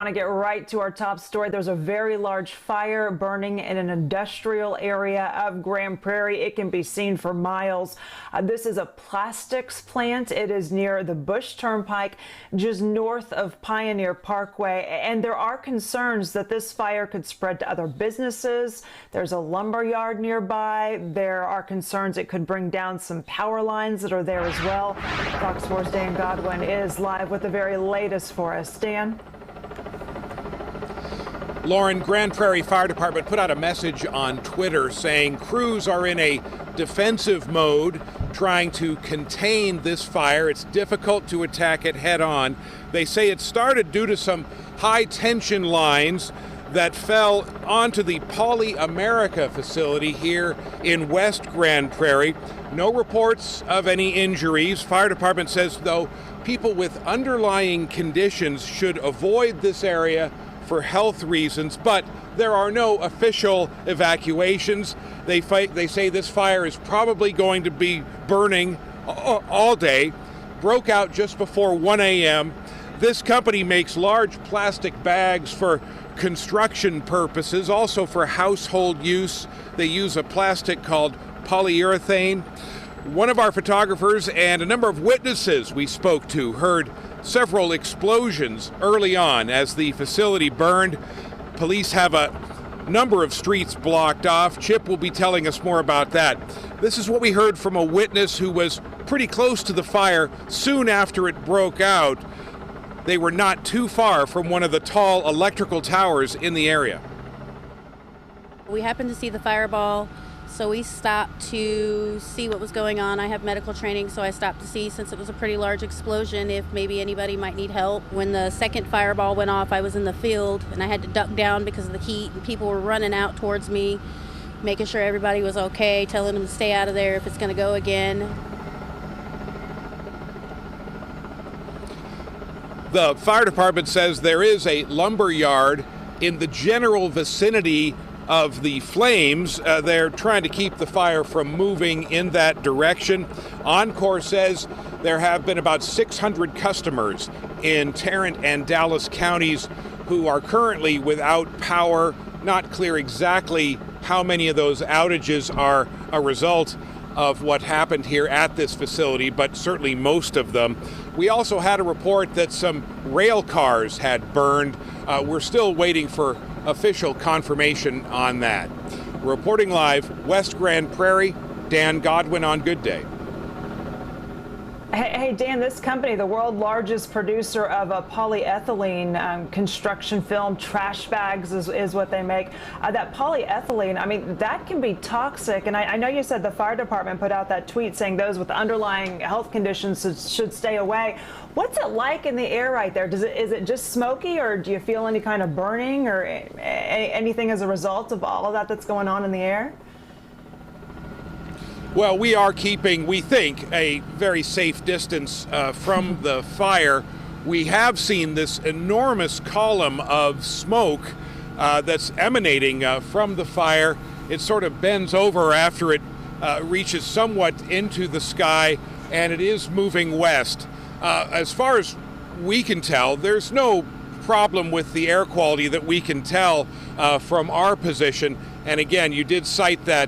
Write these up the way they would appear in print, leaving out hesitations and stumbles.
I want to get right to our top story. There's a very large fire burning in an industrial area of Grand Prairie. It can be seen for miles. This is a plastics plant. It is near the Bush Turnpike, just north of Pioneer Parkway. And there are concerns that this fire could spread to other businesses. There's a lumber yard nearby. There are concerns it could bring down some power lines that are there as well. Fox 4's Dan Godwin is live with the very latest for us. Dan? Lauren, Grand Prairie Fire Department put out a message on Twitter saying crews are in a defensive mode trying to contain this fire. It's difficult to attack it head on. They say it started due to some high tension lines that fell onto the Poly America facility here in West Grand Prairie. No reports of any injuries. Fire department says, though, people with underlying conditions should avoid this area for health reasons, but there are no official evacuations. They say this fire is probably going to be burning all day. Broke out just before 1 a.m. This company makes large plastic bags for construction purposes, also for household use. They use a plastic called polyurethane. One of our photographers and a number of witnesses we spoke to heard several explosions early on as the facility burned. Police have a number of streets blocked off. Chip will be telling us more about that. This is what we heard from a witness who was pretty close to the fire soon after it broke out. They were not too far from one of the tall electrical towers in the area. We happened to see the fireball, so we stopped to see what was going on. I have medical training, so I stopped to see, since it was a pretty large explosion, if maybe anybody might need help. When the second fireball went off, I was in the field and I had to duck down because of the heat, and people were running out towards me, making sure everybody was okay, telling them to stay out of there if it's going to go again. The fire department says there is a lumber yard in the general vicinity of the flames. They're trying to keep the fire from moving in that direction. Encore says there have been about 600 customers in Tarrant and Dallas counties who are currently without power. Not clear exactly how many of those outages are a result of what happened here at this facility, but certainly most of them. We also had a report that some rail cars had burned. We're still waiting for official confirmation on that. Reporting live, West Grand Prairie, Dan Godwin on Good Day. Hey, Dan, this company, the world's largest producer of a polyethylene construction film, trash bags is what they make. That polyethylene, I mean, that can be toxic. And I know you said the fire department put out that tweet saying those with underlying health conditions should stay away. What's it like in the air right there? Is it just smoky, or do you feel any kind of burning or anything as a result of all of that that's going on in the air? Well, we are keeping, we think, a very safe distance from the fire. We have seen this enormous column of smoke that's emanating from the fire. It sort of bends over after it reaches somewhat into the sky, and it is moving west. As far as we can tell, there's no problem with the air quality that we can tell from our position. And again, you did cite that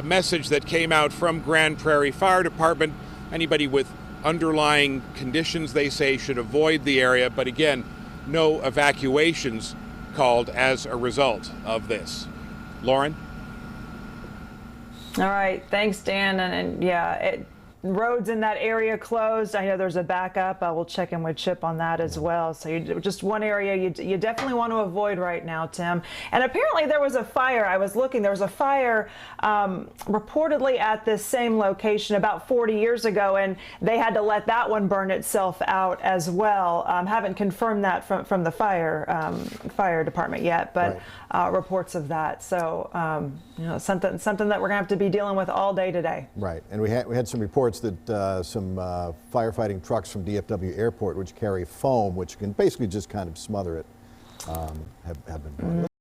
message that came out from Grand Prairie Fire Department. Anybody with underlying conditions, they say, should avoid the area. But again, no evacuations called as a result of this. Lauren? All right. Thanks, Dan. And yeah, roads in that area closed. I know there's a backup. I will check in with Chip on that as well. So just one area you definitely want to avoid right now, Tim. And apparently there was a fire. I was looking. There was a fire reportedly at this same location about 40 years ago, and they had to let that one burn itself out as well. Haven't confirmed that from the fire department yet, but right. Reports of that. So you know, something that we're gonna have to be dealing with all day today. Right, and we had some reports that some firefighting trucks from DFW Airport, which carry foam, which can basically just kind of smother it, have been burned.